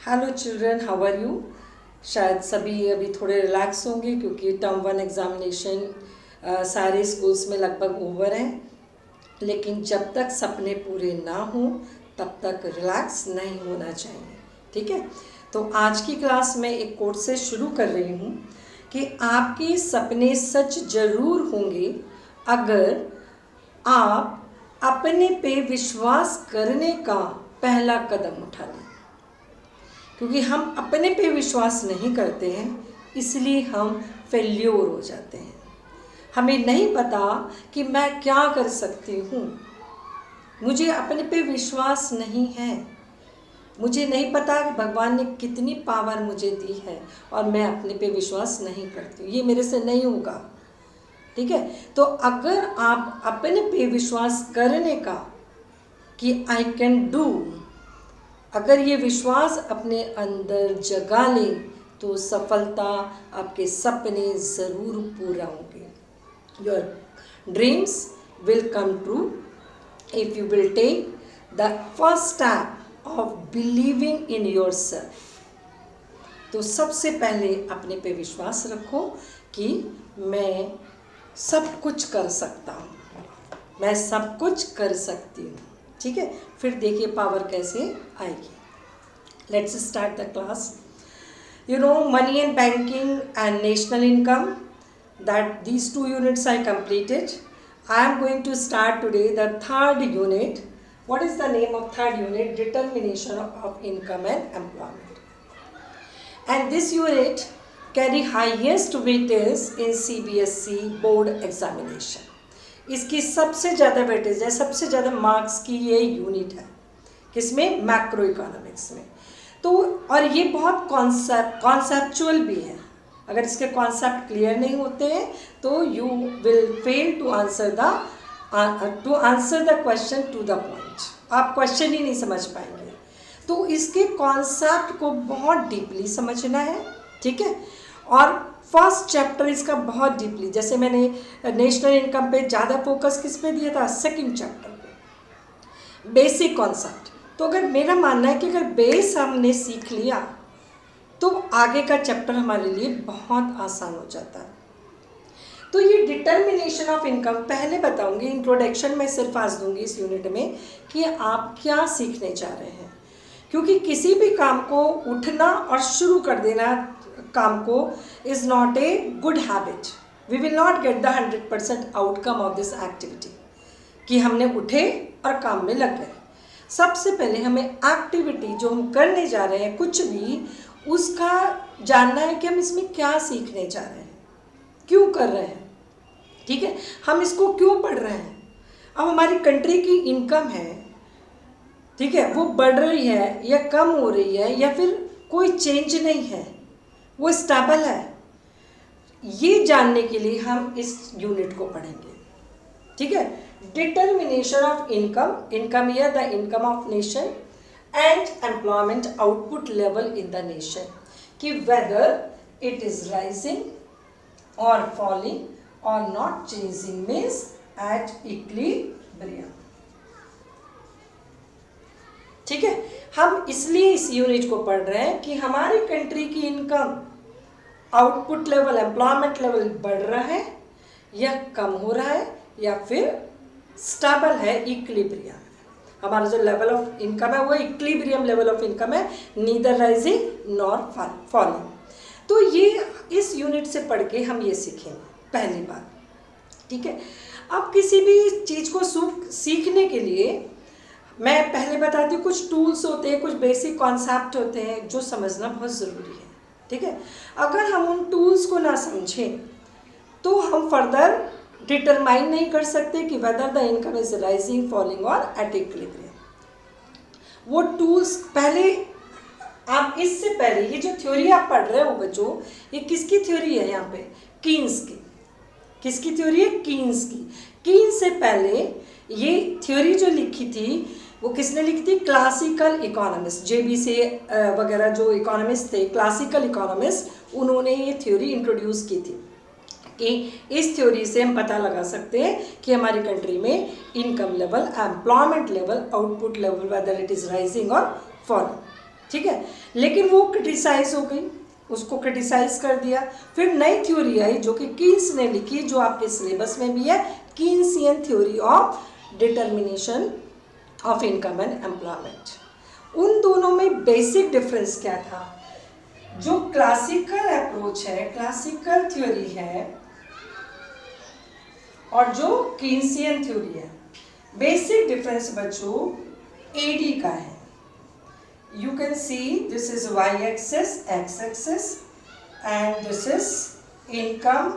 Hello children, how are you. शायद सभी अभी थोड़े रिलैक्स होंगे क्योंकि टर्म 1 एग्ज़ामिनेशन सारे स्कूल्स में लगभग ओवर हैं। लेकिन जब तक सपने पूरे ना हों तब तक रिलैक्स नहीं होना चाहिए। ठीक है, तो आज की क्लास में एक कोट से शुरू कर रही हूँ कि आपके सपने सच जरूर होंगे अगर आप अपने पे विश्वास करने का पहला कदम उठा लें। क्योंकि हम अपने पे विश्वास नहीं करते हैं इसलिए हम फेल्योर हो जाते हैं। हमें नहीं पता कि मैं क्या कर सकती हूँ, मुझे अपने पे विश्वास नहीं है, मुझे नहीं पता कि भगवान ने कितनी पावर मुझे दी है और मैं अपने पे विश्वास नहीं करती हूँ, ये मेरे से नहीं होगा। ठीक है, तो अगर आप अपने पे विश्वास करने का कि आई कैन डू, अगर ये विश्वास अपने अंदर जगा लें तो सफलता, आपके सपने ज़रूर पूरा होंगे। Your dreams will come true if you will take the first step of believing in yourself. तो सबसे पहले अपने पे विश्वास रखो कि मैं सब कुछ कर सकता हूँ, मैं सब कुछ कर सकती हूँ। ठीक है, फिर देखिए पावर कैसे आएगी। Let's start the class. You know, money and banking and national income, that these two units I completed. I am going to start today the third unit. What is the name of third unit? Determination of income and employment. And this unit carry highest weightage in CBSE board examination. इसकी सबसे ज़्यादा weightage है, सबसे ज़्यादा marks की ये unit है। किसमें? मैक्रो इकोनॉमिक्स में। तो और ये बहुत कॉन्सेप्चुअल भी है। अगर इसके कॉन्सेप्ट क्लियर नहीं होते हैं तो you will fail to answer the question to the point. आप क्वेश्चन ही नहीं समझ पाएंगे। तो इसके कॉन्सेप्ट को बहुत डीपली समझना है। ठीक है, और फर्स्ट चैप्टर इसका बहुत डीपली, जैसे मैंने नेशनल इनकम पे ज़्यादा फोकस किस पे दिया था, सेकंड चैप्टर पे, बेसिक कॉन्सेप्ट। तो अगर मेरा मानना है कि अगर बेस हमने सीख लिया तो आगे का चैप्टर हमारे लिए बहुत आसान हो जाता है। तो ये डिटर्मिनेशन ऑफ इनकम पहले बताऊंगी, इंट्रोडक्शन में सिर्फ आज दूंगी इस यूनिट में कि आप क्या सीखने जा रहे हैं। क्योंकि किसी भी काम को उठना और शुरू कर देना काम को is not a good habit. We will not get the 100% outcome of this activity कि हमने उठे और काम में लग गए। सबसे पहले हमें एक्टिविटी जो हम करने जा रहे हैं, कुछ भी, उसका जानना है कि हम इसमें क्या सीखने जा रहे हैं, क्यों कर रहे हैं। ठीक है, हम इसको क्यों पढ़ रहे हैं। अब हमारी कंट्री की इनकम है, ठीक है, वो बढ़ रही है या कम हो रही है या फिर कोई चेंज नहीं है, वो स्टेबल है, ये जानने के लिए हम इस यूनिट को पढ़ेंगे। ठीक है, determination of income here the income of nation and employment output level in the nation, कि whether it is rising or falling or not changing, means at equilibrium। ठीक है, हम इसलिए इस यूनिट को पढ़ रहे हैं कि हमारी कंट्री की income, output level, employment level बढ़ रहा है या कम हो रहा है या फिर स्टेबल है, इक्विलिब्रियम। हमारा जो लेवल ऑफ इनकम है वो इक्विलिब्रियम लेवल ऑफ इनकम है, नीदर राइजिंग नॉर फॉलिंग। तो ये इस यूनिट से पढ़ के हम ये सीखेंगे पहली बात। ठीक है, अब किसी भी चीज़ को सीखने के लिए मैं पहले बताती हूँ, कुछ टूल्स होते हैं, कुछ बेसिक कॉन्सेप्ट होते हैं जो समझना बहुत ज़रूरी है। ठीक है, अगर हम उन टूल्स को ना समझें तो हम फर्दर डिटरमाइन नहीं कर सकते कि whether the income is rising, falling और एट इक्विलिब्रियम। वो टूल्स पहले आप, इससे पहले ये जो थ्योरी आप पढ़ रहे हो बच्चों, ये किसकी थ्योरी है? यहाँ पे कीन्स की। किसकी थ्योरी है? कीन्स की। कीन्स से पहले ये थ्योरी जो लिखी थी वो किसने लिखी थी? क्लासिकल इकोनॉमिस्ट, JB वगैरह जो इकोनॉमिस्ट थे, क्लासिकल इकोनॉमिस्ट, उन्होंने ये थ्योरी इंट्रोड्यूस की थी कि इस थ्योरी से हम पता लगा सकते हैं कि हमारी कंट्री में income level, employment level, output level, whether it is rising और फॉलिंग। ठीक है, लेकिन वो क्रिटिसाइज हो गई, उसको क्रिटिसाइज कर दिया। फिर नई थ्योरी आई जो कि कीन्स ने लिखी, जो आपके सिलेबस में भी है, Keynesian theory of determination of income and employment. उन दोनों में बेसिक डिफरेंस क्या था? जो क्लासिकल अप्रोच है, क्लासिकल थ्योरी है, और जो कीन्सियन थ्योरी है, बेसिक डिफरेंस बच्चों एडी का है। You can see this is y-axis, x-axis, and this is income,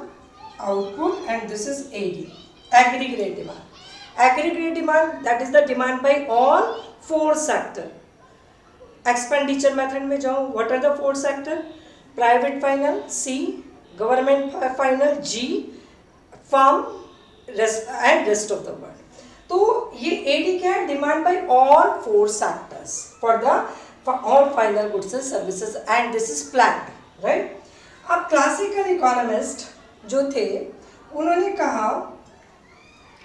output, and this is AD, aggregate demand. Aggregate demand, that is the demand by all four sector. Expenditure method में जाऊँ, what are the four sector? Private final C, government final G, firm and rest of the world. तो ये AD क्या है? Demand by all four sectors for all final goods and services, and this is planned, right? अब classical economist जो थे उन्होंने कहा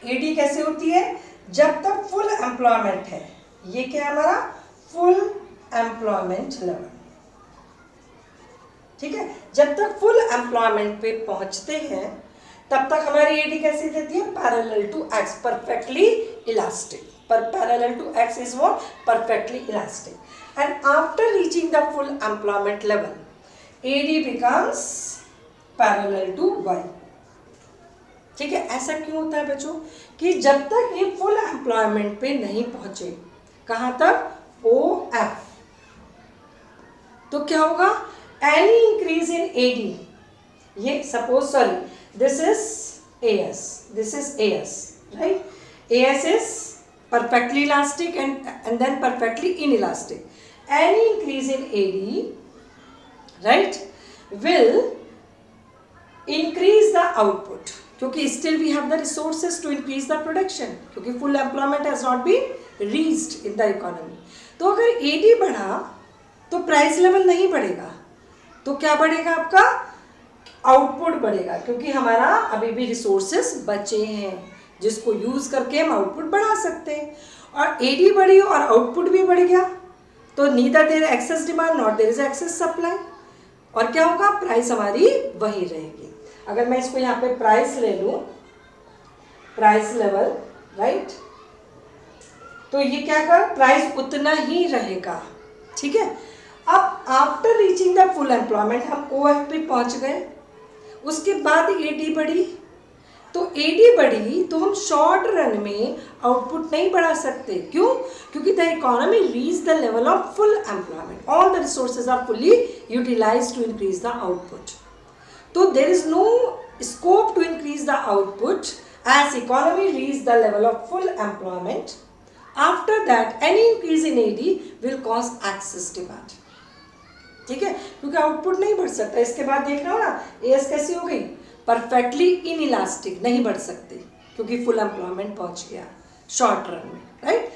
AD कैसे होती है? जब तक फुल एम्प्लॉयमेंट है, ये क्या है हमारा? फुल एम्प्लॉयमेंट लेवल, ठीक है? जब तक फुल एम्प्लॉयमेंट पे पहुंचते हैं तब तक हमारी AD कैसी रहती है? Parallel to X, perfectly elastic. पर parallel to X is what? Perfectly elastic. And after reaching the full employment level AD becomes parallel to Y, ठीक है? ऐसा क्यों होता है बच्चों? कि जब तक ये फुल एम्प्लॉयमेंट पे नहीं पहुंचे, कहां तक? OF, तो क्या होगा? एनी इंक्रीज इन AD, ये suppose, sorry, this is AS, this is AS, right? AS is perfectly elastic and then perfectly inelastic. Any increase in AD, right, will increase the output, क्योंकि still we have the resources to increase the production, क्योंकि full employment has not been reached in the economy. तो अगर AD बढ़ा तो price level नहीं बढ़ेगा, तो क्या बढ़ेगा? आपका आउटपुट बढ़ेगा, क्योंकि हमारा अभी भी रिसोर्सेस बचे हैं जिसको यूज करके हम आउटपुट बढ़ा सकते हैं। और AD बढ़ी और आउटपुट भी बढ़ गया तो neither there excess demand not there is excess supply, और क्या होगा? प्राइस हमारी वही रहेगी। अगर मैं इसको यहाँ पे प्राइस ले लूँ, प्राइस लेवल, राइट, तो ये क्या कर? प्राइस उतना ही रहेगा, ठीक है? अब after reaching the full employment हम OF पे पहुंच गए, उसके बाद AD बढ़ी, तो AD बढ़ी तो हम शॉर्ट रन में आउटपुट नहीं बढ़ा सकते। क्यों? क्योंकि the economy reach the level of full employment, all the resources are fully utilised to increase the output. तो there is no scope to increase the output as economy reach the level of full employment. After that any increase in AD will cause excess demand, ठीक है? क्योंकि output नहीं बढ़ सकता। इसके बाद देख रहे हो ना, AS कैसी हो गई? परफेक्टली इनइलास्टिक, नहीं बढ़ सकते क्योंकि फुल एम्प्लॉयमेंट पहुंच गया शॉर्ट रन में, राइट?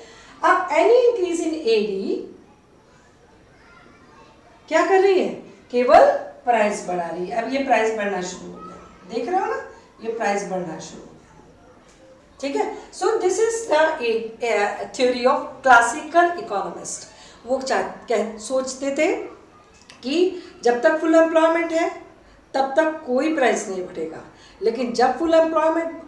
अब एनी इंक्रीज इन AD क्या कर रही है? केवल प्राइस बढ़ा रही है। अब ये प्राइस बढ़ना शुरू हो गया, देख रहे हो ना, ये प्राइस बढ़ना शुरू हो गया, ठीक है? So this is the theory of classical economist. वो सोचते थे कि जब तक फुल एम्प्लॉयमेंट है तब तक कोई प्राइस नहीं बढ़ेगा, लेकिन जब फुल एम्प्लॉयमेंट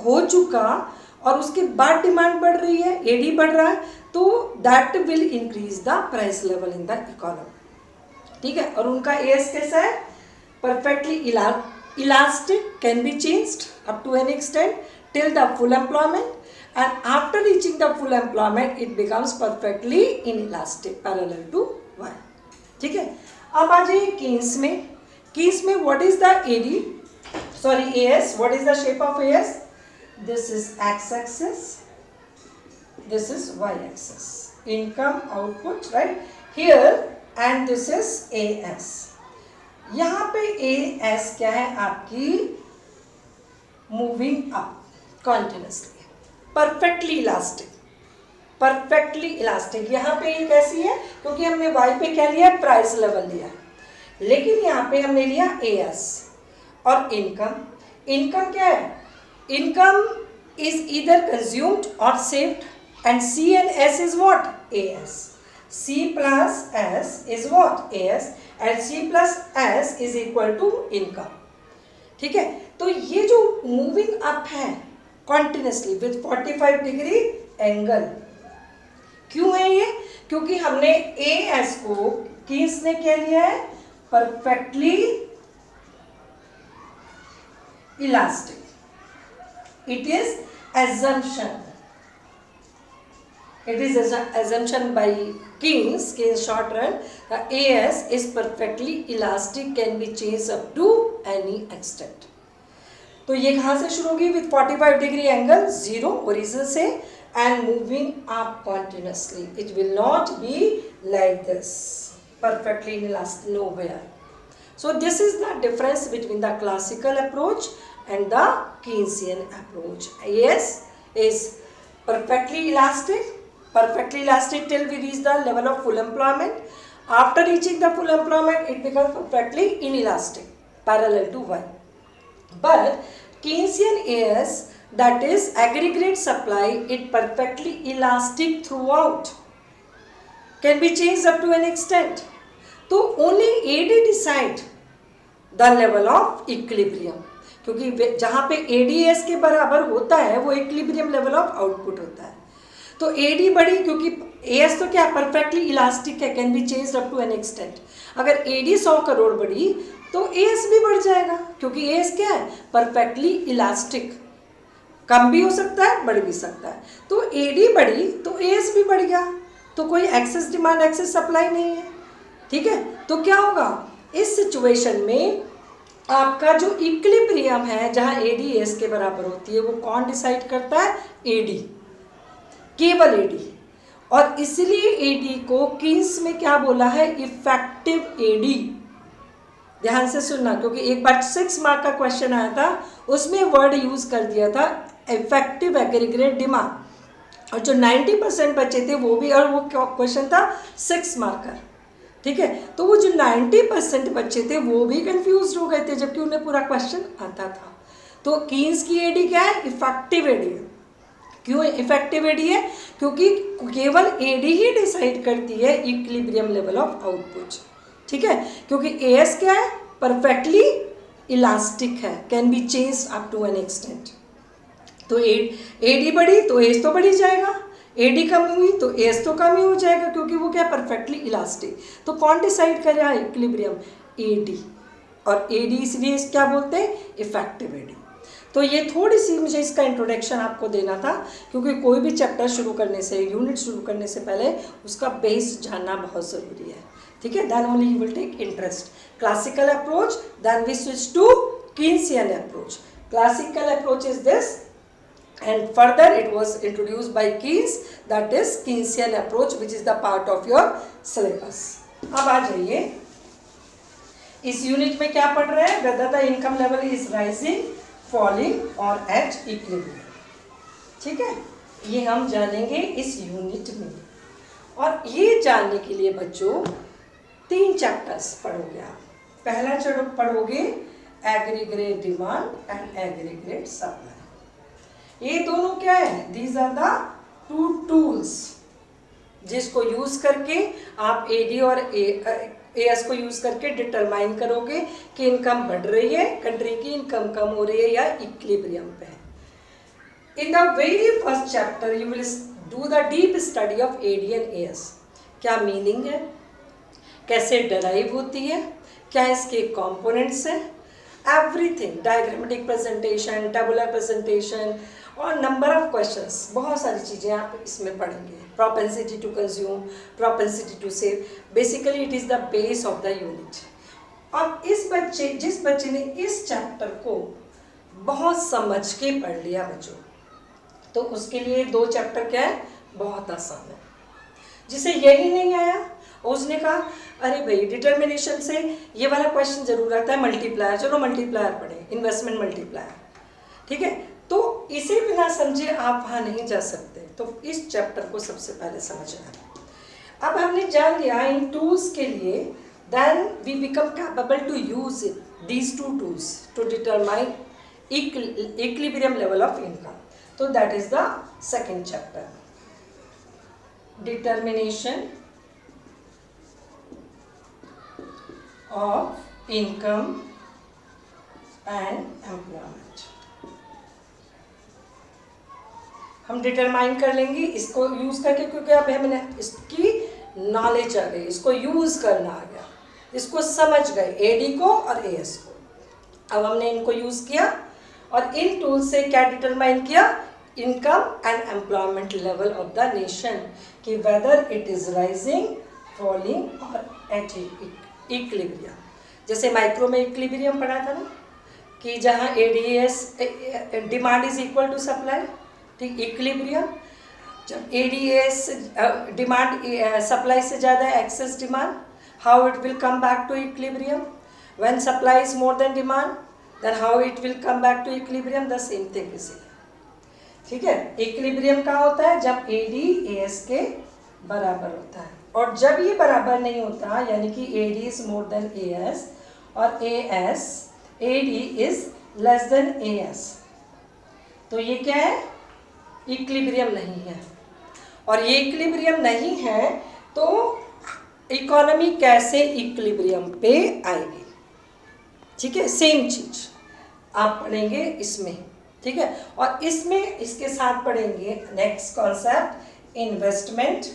हो चुका और उसके बाद डिमांड बढ़ रही है, AD बढ़ रहा है, तो that will increase the price level in the economy, ठीक है? और उनका AS कैसा है? Perfectly elastic, can be changed up to an extent till the full employment, and after reaching the full employment it becomes perfectly inelastic parallel to y, ठीक है? अब आ जाइए कीन्स में। कीन्स में what is the AD, sorry AS, what is the shape of AS? This is x axis, this is y axis, income, output, right here, and this is AS। यहाँ पे AS क्या है? आपकी moving up continuously, perfectly elastic, perfectly elastic. यहाँ पे ये कैसी है? क्योंकि हमने Y पे क्या लिया? प्राइस लेवल लिया, लेकिन यहाँ पे हमने लिया AS। और इनकम, इनकम क्या है? इनकम इज ईदर कंज्यूम्ड और saved, and C and S is what? AS। C plus S is what? AS and C plus S is equal to income. ठीक है, तो ये जो मूविंग अप है कॉन्टिन्यूसली विथ 45 डिग्री एंगल, क्यों है ये? क्योंकि हमने AS को किसने क्या लिया है? Perfectly elastic. It is assumption. It is assumption by Keynes short run. AS is perfectly elastic, can be changed up to any extent. तो ये कहाँ से शुरू होगी? With 45 degree angle, zero origin से, and moving up continuously. It will not be like this. Perfectly elastic, nowhere. So this is the difference between the classical approach and the Keynesian approach. AS is perfectly elastic. Perfectly elastic till we reach the level of full employment. After reaching the full employment, it becomes perfectly inelastic, parallel to Y. But Keynesian AS, that is aggregate supply, it perfectly elastic throughout, can be changed up to an extent. तो only AD decide the level of equilibrium, क्योंकि जहाँ पे ADS के बराबर होता है वो equilibrium level of output होता है. तो AD बढ़ी क्योंकि AS तो क्या परफेक्टली इलास्टिक है, can be changed up to an extent. अगर AD 100 करोड़ बढ़ी तो AS भी बढ़ जाएगा, क्योंकि AS क्या है? Perfectly elastic. कम भी हो सकता है, बढ़ भी सकता है. तो AD बढ़ी तो AS भी बढ़ गया, तो कोई एक्सेस डिमांड एक्सेस सप्लाई नहीं है. ठीक है, तो क्या होगा इस सिचुएशन में? आपका जो इक्विलिब्रियम है जहाँ AD के बराबर होती है वो कौन डिसाइड करता है? AD, केवल AD. और इसलिए AD को कीन्स में क्या बोला है? Effective AD. ध्यान से सुनना, क्योंकि एक बार 6 मार्क का क्वेश्चन आया था, उसमें वर्ड यूज कर दिया था इफेक्टिव एग्रीगेट डिमांड, और जो 90% बचे थे वो भी, और वो क्वेश्चन था 6 मार्कर. ठीक है, तो वो जो 90% बच्चे थे वो भी कंफ्यूज हो गए थे, जबकि उन्हें पूरा क्वेश्चन आता था. तो कीन्स की AD क्या है? इफेक्टिव AD है. क्यों इफेक्टिव AD है? क्योंकि केवल AD ही डिसाइड करती है इक्विलिब्रियम लेवल ऑफ आउटपुट. ठीक है, क्योंकि AS क्या है? परफेक्टली इलास्टिक है, can be change up to an extent. तो AD बढ़ी तो AS तो बढ़ ही जाएगा, AD कम हुई तो AS तो कम ही हो जाएगा, क्योंकि वो क्या? Perfectly elastic. तो कौन डिसाइड कर रहा है इक्विलिब्रियम? AD. और AD इसलिए क्या बोलते हैं? Effective AD. तो ये थोड़ी सी मुझे इसका इंट्रोडक्शन आपको देना था, क्योंकि कोई भी चैप्टर शुरू करने से, यूनिट शुरू करने से पहले उसका बेस जानना बहुत ज़रूरी है. ठीक है, then only you will take interest. Classical approach, then we switch to Keynesian approach. Classical approach is this, and further it was introduced by Keynes, that is Keynesian approach, which is the part of your syllabus. अब आ जाइए, इस unit में क्या पढ़ रहे हैं? whether the income level is rising, falling or at equilibrium. ठीक है, ये हम जानेंगे इस यूनिट में. और ये जानने के लिए बच्चों 3 चैप्टर्स पढ़ोगे आप. पहला पढ़ोगे aggregate demand and aggregate supply. ये दोनों क्या है? दीज आर द 2 टूल्स जिसको यूज करके आप AD और AS को यूज करके डिटरमाइन करोगे कि इनकम बढ़ रही है, कंट्री की इनकम कम हो रही है या इक्विलिब्रियम पे है. In the very first chapter you will do the deep study of AD and AS. क्या मीनिंग है, कैसे डराइव होती है, क्या इसके कंपोनेंट्स हैं, everything, diagrammatic presentation, tabular presentation और नंबर ऑफ क्वेश्चंस, बहुत सारी चीज़ें आप इसमें पढ़ेंगे. Propensity to consume, propensity to save, basically it is the base of the unit. और जिस बच्चे ने इस चैप्टर को बहुत समझ के पढ़ लिया बच्चों, तो उसके लिए 2 चैप्टर क्या है? बहुत आसान है. जिसे यही नहीं आया उसने कहा अरे भाई डिटर्मिनेशन से ये वाला क्वेश्चन जरूर आता है, मल्टीप्लायर, चलो मल्टीप्लायर पढ़ें, इन्वेस्टमेंट मल्टीप्लायर. ठीक है, तो इसे बिना समझे आप वहाँ नहीं जा सकते. तो इस चैप्टर को सबसे पहले समझना है. अब हमने जान लिया इन टूल्स के लिए, then we become capable to use these 2 tools to determine equilibrium level of income. तो that is the second chapter, determination of income and employment. हम डिटरमाइन कर लेंगे इसको यूज करके, क्योंकि अब हमें इसकी नॉलेज आ गई, इसको यूज करना आ गया, इसको समझ गए एडी को और एएस को। अब हमने इनको यूज किया और इन टूल से क्या डिटरमाइन किया, income and employment level of the nation, कि whether it is rising, falling और एट इक्विलिब्रियम। जैसे माइक्रो में इक्विलिब्रियम पढ़ा था ना, कि जहाँ ADS demand is equal to supply, ठीक, इक्विलिब्रियम। जब एडीएस डिमांड सप्लाई से ज़्यादा है, excess demand, how it will come back to equilibrium. When supply is more than demand, then how it will come back to equilibrium. The same thing is, ठीक है। Equilibrium कहाँ होता है, जब AD as के बराबर होता है, और जब ये बराबर नहीं होता, यानी कि AD is more than AS और AD is less than AS, तो ये क्या है, इक्विलिब्रियम नहीं है। और ये इक्विलिब्रियम नहीं है तो इकोनॉमी कैसे इक्विलिब्रियम पे आएगी, ठीक है। सेम चीज आप पढ़ेंगे इसमें, ठीक है। और इसमें इसके साथ पढ़ेंगे next concept, investment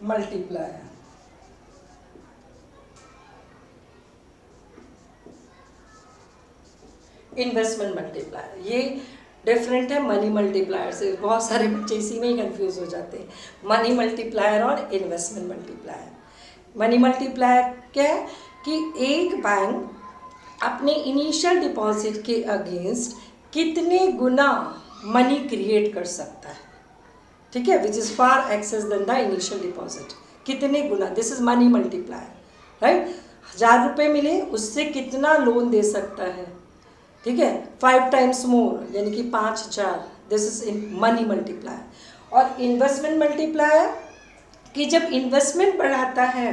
multiplier. Investment multiplier ये डिफरेंट है मनी मल्टीप्लायर से। बहुत सारे बच्चे इसी में ही कंफ्यूज हो जाते हैं, मनी मल्टीप्लायर और इन्वेस्टमेंट मल्टीप्लायर। मनी मल्टीप्लायर क्या है कि एक बैंक अपने इनिशियल डिपॉजिट के अगेंस्ट कितने गुना मनी क्रिएट कर सकता है, ठीक है, which is far excess than the initial deposit. कितने गुना, this is money multiplier, right. 1000 रुपये मिले, उससे कितना लोन दे सकता है, ठीक है, 5 टाइम्स मोर, यानी कि 5000, this is in money multiplier. और इन्वेस्टमेंट मल्टीप्लायर कि जब इन्वेस्टमेंट बढ़ाता है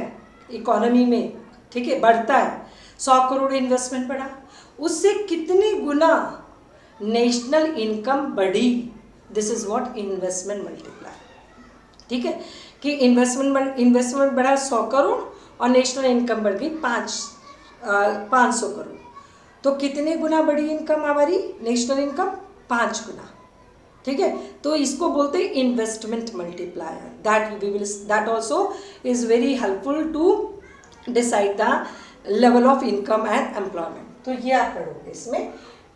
इकोनॉमी में, ठीक है, बढ़ता है, 100 करोड़ इन्वेस्टमेंट बढ़ा, उससे कितने गुना नेशनल इनकम बढ़ी, this is what investment multiplier, ठीक है। कि इन्वेस्टमेंट बढ़ा 100 करोड़ और नेशनल इनकम बढ़ गई 500 करोड़, तो कितने गुना बढ़ी इनकम हमारी, नेशनल इनकम 5 गुना, ठीक है। तो इसको बोलते हैं investment multiplier. That also is very helpful to decide the level of income and employment. तो ये आप पढ़ोगे, इसमें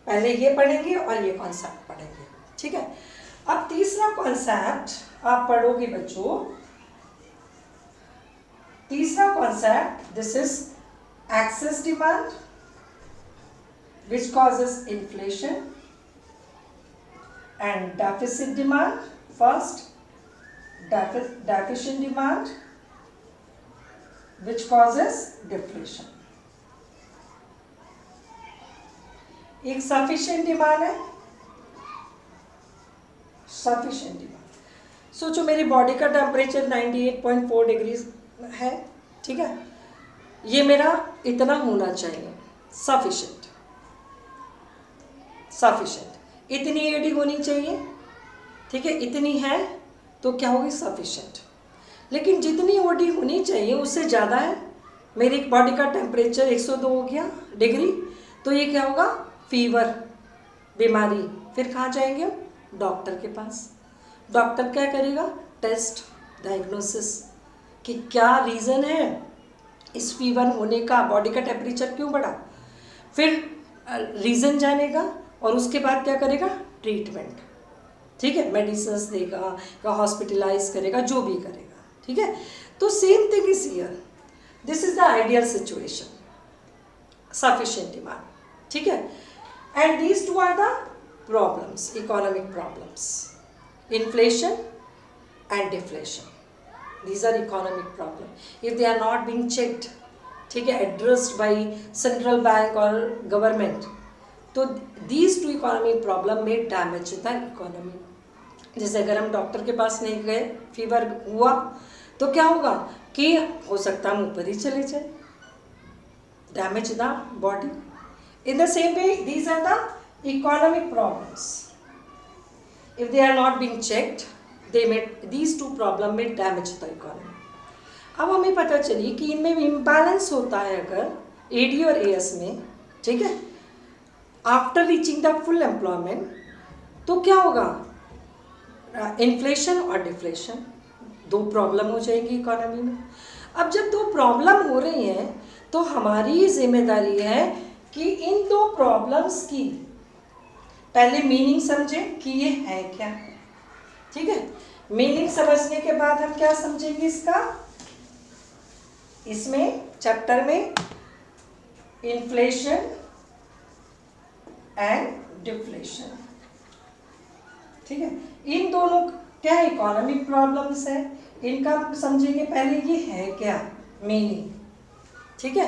पहले ये पढ़ेंगे और ये कॉन्सेप्ट पढ़ेंगे, ठीक है। अब तीसरा कॉन्सेप्ट आप पढ़ोगे बच्चों, तीसरा concept, this is excess demand which causes inflation, and deficit demand. First, deficient demand which causes deflation. एक sufficient demand है, sufficient demand। सोचो मेरी बॉडी का टेम्परेचर 98.4 डिग्री है, ठीक है, ये मेरा इतना होना चाहिए, सफिशिएंट, इतनी एडी होनी चाहिए, ठीक है, इतनी है तो क्या होगी, सफिशिएंट। लेकिन जितनी ओडी होनी चाहिए उससे ज़्यादा है, मेरी बॉडी का टेम्परेचर 102 हो गया डिग्री, तो ये क्या होगा, फीवर, बीमारी। फिर कहाँ जाएंगे, डॉक्टर के पास। डॉक्टर क्या करेगा, टेस्ट, डायग्नोसिस कि क्या रीज़न है इस फीवर होने का, बॉडी का टेम्परेचर क्यों बढ़ा, फिर रीज़न जानेगा और उसके बाद क्या करेगा, ट्रीटमेंट, ठीक है, मेडिसिन देगा या हॉस्पिटलाइज करेगा, जो भी करेगा, ठीक है। तो same thing is here, this is the ideal situation, sufficient demand, ठीक है। And these two are the problems, economic problems, inflation and deflation, these are economic problem. If they are not being checked, ठीक है, addressed by central bank or government, तो these two economic problem may damage the economy. जैसे अगर हम doctor के पास नहीं गए, fever हुआ, तो क्या होगा कि हो सकता है हम ऊपर ही चले जाए, damage the body. In the same way, these are the economic problems. If they are not being checked, these two problem may damage the economy. अब हमें पता चली कि इनमें इम्बैलेंस होता है अगर एडी और एएस में, ठीक है, after reaching the full employment, तो क्या होगा, इन्फ्लेशन और डिफ्लेशन, दो प्रॉब्लम हो जाएगी इकोनॉमी में। अब जब दो प्रॉब्लम हो रही हैं तो हमारी जिम्मेदारी है कि इन दो प्रॉब्लम्स की पहले मीनिंग समझें कि ये है क्या, ठीक है। मीनिंग समझने के बाद हम क्या समझेंगे इसका, इसमें चैप्टर में इन्फ्लेशन एंड डिफ्लेशन, ठीक है। इन दोनों क्या इकोनॉमिक प्रॉब्लम्स है, इनका हम समझेंगे पहले ये है क्या मीनिंग, ठीक है।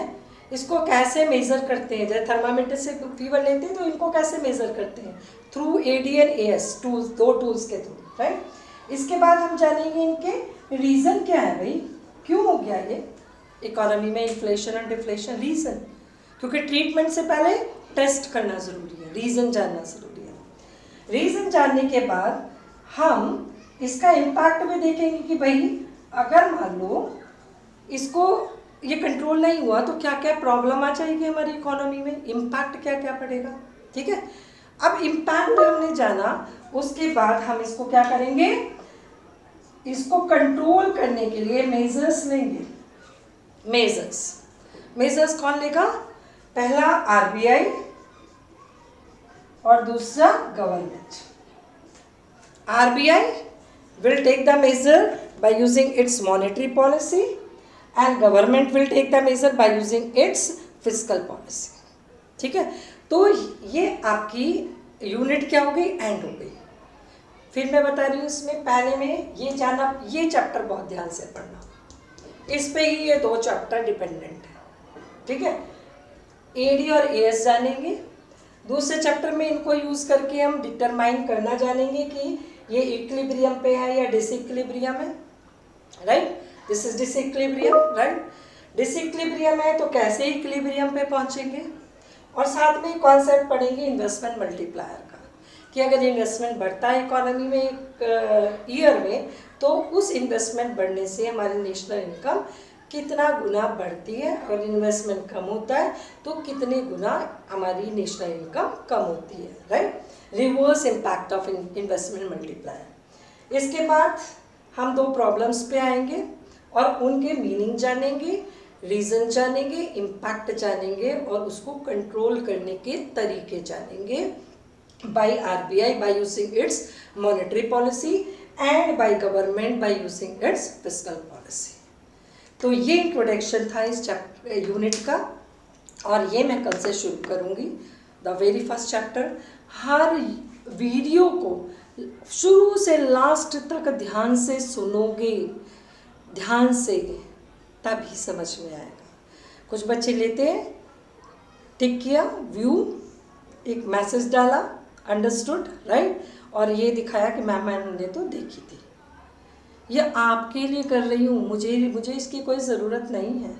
इसको कैसे मेज़र करते हैं, जैसे थर्मामीटर से फीवर लेते हैं तो इनको कैसे मेज़र करते हैं, through AD and AS tools, दो टूल्स के थ्रू, राइट। इसके बाद हम जानेंगे इनके रीज़न क्या है, भाई क्यों हो गया ये इकोनॉमी में इन्फ्लेशन और डिफ्लेशन, रीज़न, क्योंकि ट्रीटमेंट से पहले टेस्ट करना ज़रूरी है, रीज़न जानना ज़रूरी है। रीज़न जानने के बाद हम इसका इम्पैक्ट भी देखेंगे कि भाई अगर मान लो इसको ये कंट्रोल नहीं हुआ तो क्या क्या प्रॉब्लम आ जाएगी हमारी इकोनॉमी में, इम्पैक्ट क्या क्या पड़ेगा, ठीक है। अब इम्पैक्ट हमने जाना, उसके बाद हम इसको क्या करेंगे, इसको कंट्रोल करने के लिए मेजर्स लेंगे। मेजर्स कौन लेगा, पहला आरबीआई और दूसरा government. RBI will take the measure by using its monetary policy and government will take the measure by using its fiscal policy, ठीक है। तो ये आपकी यूनिट क्या हो गई, एंड हो गई। फिर मैं बता रही हूँ इसमें पहले में ये जाना, ये चैप्टर बहुत ध्यान से पढ़ना, इस पे ही ये दो चैप्टर डिपेंडेंट है, ठीक है। एडी और एएस जानेंगे, दूसरे चैप्टर में इनको यूज़ करके हम डिटरमाइन करना जानेंगे कि ये इक्विलिब्रियम पे है या डिसइक्विलिब्रियम है, right, this is disequilibrium, right. Disequilibrium है तो कैसे इक्विलिब्रियम पे पहुंचेंगे, और साथ में कॉन्सेप्ट पढ़ेंगे इन्वेस्टमेंट मल्टीप्लायर का, कि अगर इन्वेस्टमेंट बढ़ता है इकोनॉमी में एक ईयर में तो उस इन्वेस्टमेंट बढ़ने से हमारी नेशनल इनकम कितना गुना बढ़ती है, और इन्वेस्टमेंट कम होता है तो कितने गुना हमारी नेशनल इनकम कम होती है, right. Reverse impact of investment multiplier. इसके बाद हम दो प्रॉब्लम्स पे आएंगे और उनके मीनिंग जानेंगे, रीज़न जानेंगे, इम्पैक्ट जानेंगे और उसको कंट्रोल करने के तरीके जानेंगे by RBI by using its monetary policy and by government by using its fiscal policy. तो ये इंट्रोडक्शन था इस यूनिट का, और ये मैं कल से शुरू करूँगी the very first chapter. Her video को शुरू से लास्ट तक ध्यान से सुनोगे, ध्यान से, तभी समझ में आएगा। कुछ बच्चे लेते हैं, टिक किया, व्यू, एक मैसेज डाला, अंडरस्टूड, राइट, और ये दिखाया कि मैंने तो देखी थी। ये आपके लिए कर रही हूँ, मुझे इसकी कोई ज़रूरत नहीं है।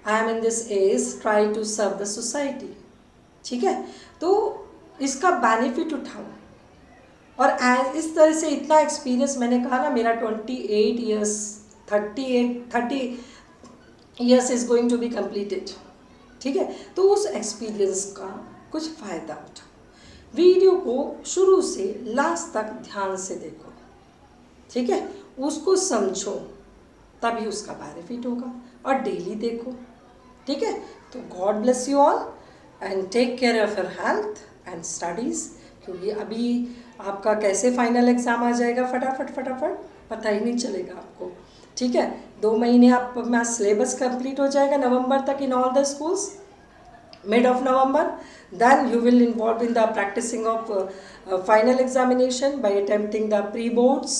I am in this age try to serve the society, ठीक है। तो इसका बेनिफिट उठाओ, और इस तरह से इतना एक्सपीरियंस, मैंने कहा ना मेरा 28 years 30 years is going to be completed, ठीक है। तो उस एक्सपीरियंस का कुछ फ़ायदा उठाओ, वीडियो को शुरू से लास्ट तक ध्यान से देखो, ठीक है, उसको समझो, तभी उसका बेनिफिट होगा, और डेली देखो, ठीक है। तो God bless you all and take care of your health and studies, क्योंकि अभी आपका कैसे फाइनल एग्ज़ाम आ जाएगा फटाफट पता ही नहीं चलेगा आपको, ठीक है। 2 महीने आप में सिलेबस कंप्लीट हो जाएगा नवंबर तक in all the schools, mid of November. Then you will involve in the practicing of final examination by attempting the pre-boards,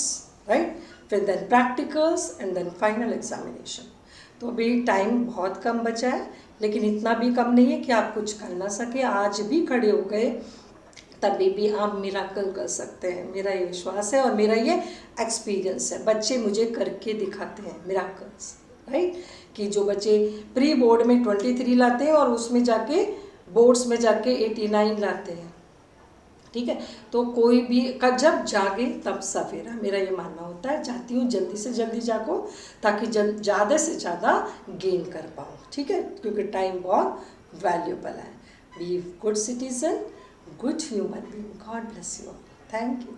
right? फिर then practicals and then final examination. तो अभी टाइम बहुत कम बचा है, लेकिन इतना भी कम नहीं है कि आप कुछ कर ना सके। आज भी खड़े हो गए तभी भी आप मिराकल कर सकते हैं, मेरा ये विश्वास है और मेरा ये एक्सपीरियंस है। बच्चे मुझे करके दिखाते हैं मिराकल्स, राइट, कि जो बच्चे प्री बोर्ड में 23 लाते हैं और उसमें जाके बोर्ड्स में जाके 89 लाते हैं, ठीक है। तो कोई भी जब जागे तब सवेरा, मेरा ये मानना होता है। होता है। चाहती हूँ जल्दी से जल्दी जागो ताकि ज़्यादा से ज़्यादा गेन कर पाऊँ, ठीक है, क्योंकि टाइम बहुत वैल्यूबल है। Be good citizen, good human being. God bless you. Thank you.